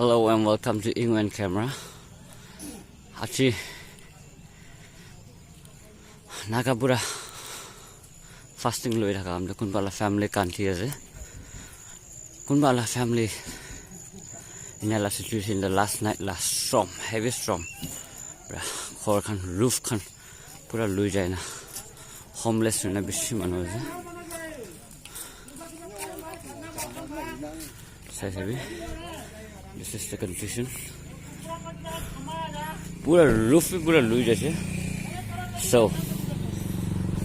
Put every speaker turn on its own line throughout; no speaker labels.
Hello and welcome to England Camera. Actually, Nakapura fasting loi thaka amde kunbala family country ase. Kunbala family in a situation the last night last storm, heavy storm. Khor khan roof khan pura lui jai na. Homeless na bishi manu ase. Sai this is the condition. Pura roof pura lui jai. So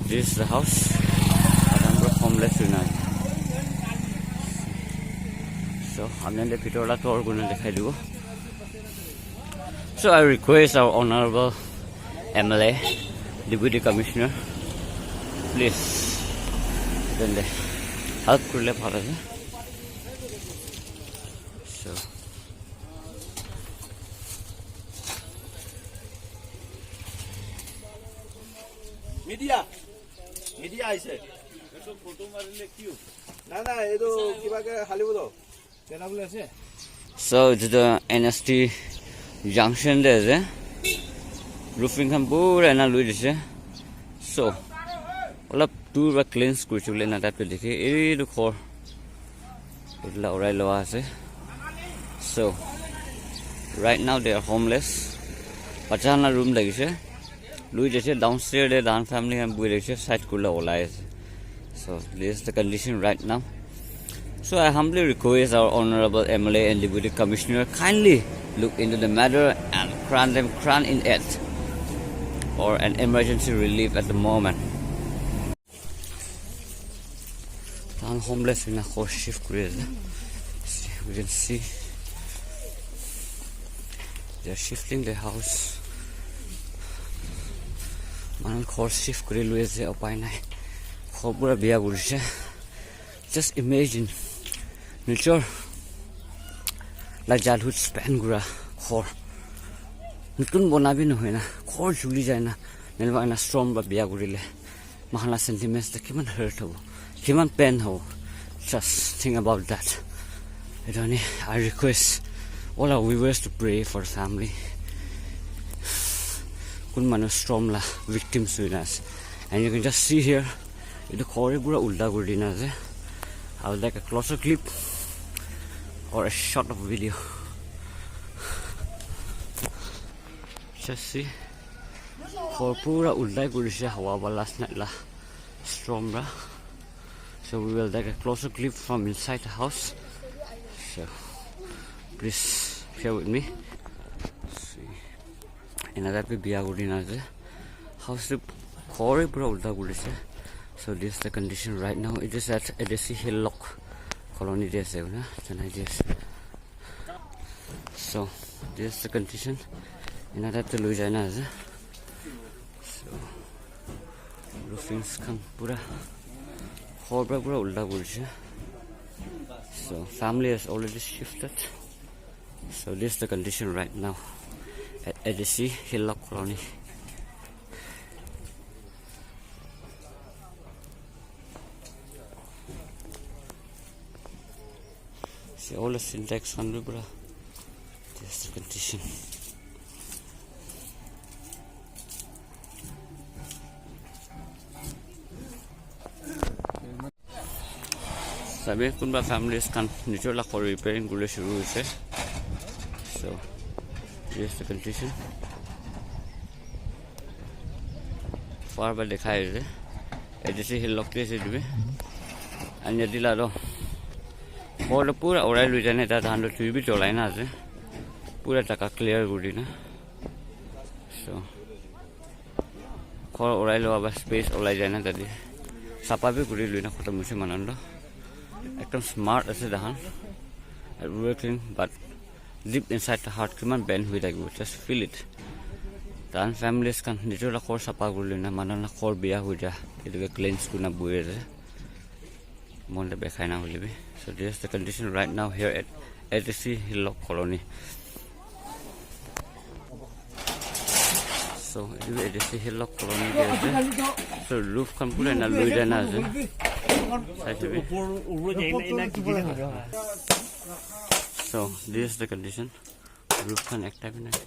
this is the house. I'm homeless tonight. So I'm in the pitola tour gonna dikhai. So I request our honorable MLA, Deputy Commissioner, please then help kurle bhalo. So
media I said photo marile kiu na edo kiba ke halibo do kena bole ase.
So it's the NST junction there roofing khan pura na lui dise. So olap tour clean kurchule na type dekhe ei do khor itla orai loa ase. So right now they are homeless. Pachana room lagise lui dise downstairs the Dan family and bui dise side kula olai ase. So this is the condition right now. So I humbly request our honorable MLA and Deputy Commissioner kindly look into the matter and grant in aid or an emergency relief at the moment. I'm homeless in a horse shift grid. We can see they're shifting the house. Man horse shift grid is a pine. Just imagine nature like childhood span gura khor nutun bonabi no hoina khor juli jaina nelwa ina storm ba bia gurile mahala sentiments the kiman hurt ho kiman pain ho. Just think about that. I request all our viewers to pray for the family kun manu storm la victims winas. And you can just see here the khore pura ulta gurdina ase. I would like a closer clip or a shot of video. Just see. For pura ulta gurisha hawa ba last night la storm ra. So we will take a closer clip from inside the house. So please bear with me. See. Another pe biya gurina ase. House to khore pura ulta gurisha. So this is the condition right now. It is at Edesi Hillock colony. So this is the condition. In order to Louisiana, so roofings come pura horror pura. So family has already shifted. So this is the condition right now at Edesi Hillock colony. See all the syntax on the bra. This is the condition. Sabi kunba families can nichola for repairing gule shuru hoise. So this is the condition. Far by dekhai ase. Edisi hillock ke se dibe. Anya dilaro. For the pura orai lui jane ta dhan tu bi cholai na ase pura taka clear guri na. So khor orai lo aba space olai jane ta di sapa bi guri lui na khotam muse manan lo ekdom smart ase dahan working but deep inside the heart kiman bend hui like just feel it. Dan families kan nijola khor sapa guri na manan na khor biya hui ja edu cleanse kuna buer Monday Bekaina will be. So this is the condition right now here at Edesi Hillock colony. So Edesi Hillock colony there. So roof can put in a Louisiana. So this is the condition. Roof can active in it.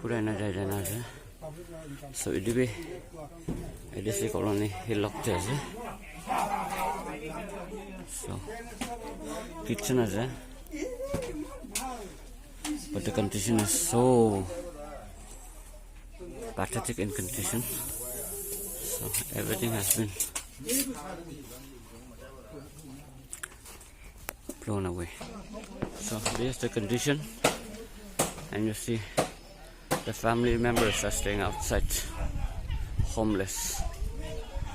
Put in a so it be a colony he locked as so kitchen as a but the condition is so pathetic in condition. So everything has been blown away. So this is the condition, and you see the family members are staying outside, homeless.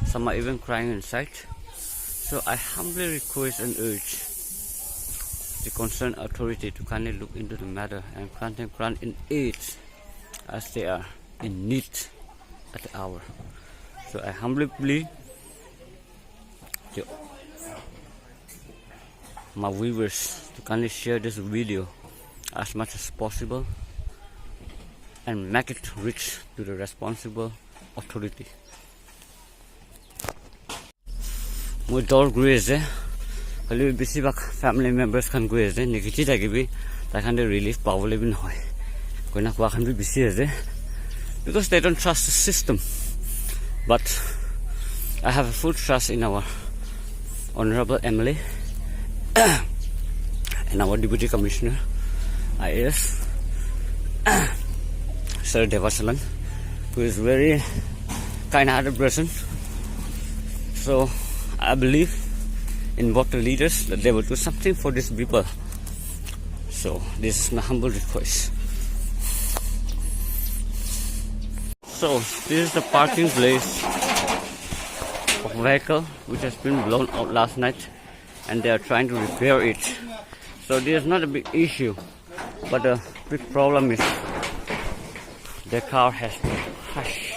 Some are even crying inside. So I humbly request and urge the concerned authority to kindly look into the matter and grant in aid as they are in need at the hour. So I humbly plead to my viewers to kindly share this video as much as possible and make it reach to the responsible authority. My dog graze, only besibak family members can graze. Nikiti tagibi, that can relief power living hoy. Kona kwa can be busy because they don't trust the system. But I have a full trust in our Honorable Emily and our Deputy Commissioner, IAS. Sir Devasalan, who is very kind-hearted person. So I believe in both the leaders that they will do something for these people. So this is my humble request. So this is the parking place of vehicle which has been blown out last night, and they are trying to repair it. So this is not a big issue, but the big problem is the car has been crushed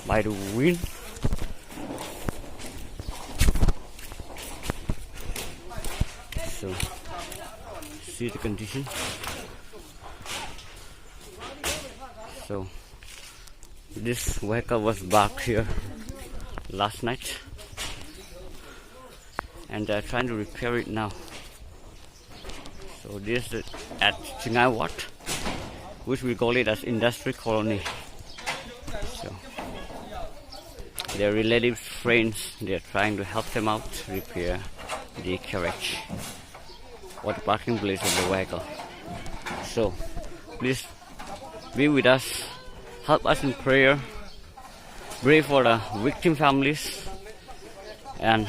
by the wind. So, see the condition. So, this vehicle was parked here last night, and they are trying to repair it now. So, this is at Chingai Wat, which we call it as industry colony. So their relatives, friends, they are trying to help them out to repair the carriage or the parking place of the vehicle. So please be with us, help us in prayer, pray for the victim families, and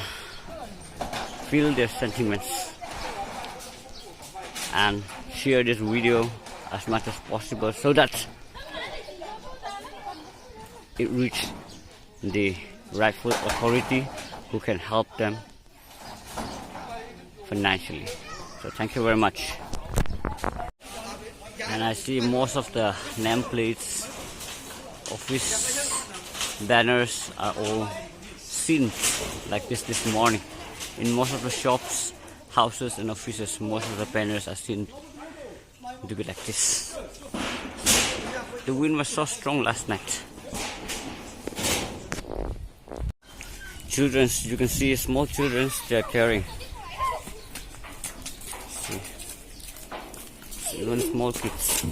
feel their sentiments, and share this video as much as possible so that it reaches the rightful authority who can help them financially. So thank you very much. And I see most of the nameplates, office banners are all seen like this morning. In most of the shops, houses and offices, most of the banners are seen to be like this. The wind was so strong last night. Children, you can see small children, they are carrying. See, even small kids.